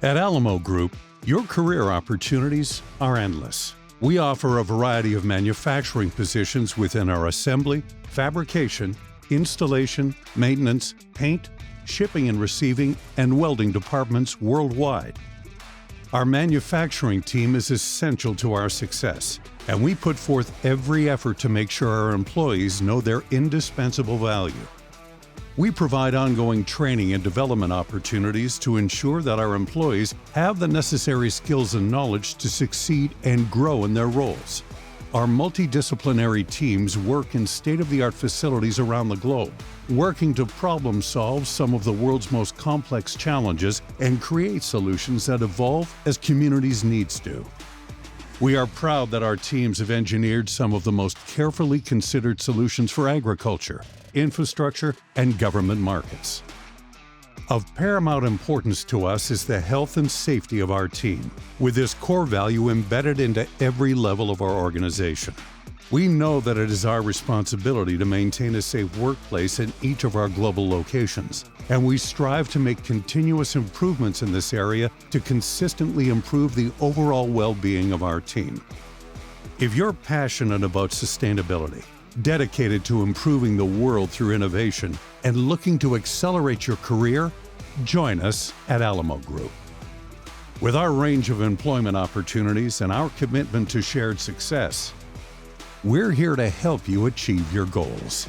At Alamo Group, your career opportunities are endless. We offer a variety of manufacturing positions within our assembly, fabrication, installation, maintenance, paint, shipping and receiving, and welding departments worldwide. Our manufacturing team is essential to our success, and we put forth every effort to make sure our employees know their indispensable value. We provide ongoing training and development opportunities to ensure that our employees have the necessary skills and knowledge to succeed and grow in their roles. Our multidisciplinary teams work in state-of-the-art facilities around the globe, working to problem solve some of the world's most complex challenges and create solutions that evolve as communities' needs do. We are proud that our teams have engineered some of the most carefully considered solutions for agriculture, infrastructure, and government markets. Of paramount importance to us is the health and safety of our team, with this core value embedded into every level of our organization. We know that it is our responsibility to maintain a safe workplace in each of our global locations, and we strive to make continuous improvements in this area to consistently improve the overall well-being of our team. If you're passionate about sustainability, dedicated to improving the world through innovation, and looking to accelerate your career, join us at Alamo Group. With our range of employment opportunities and our commitment to shared success, we're here to help you achieve your goals.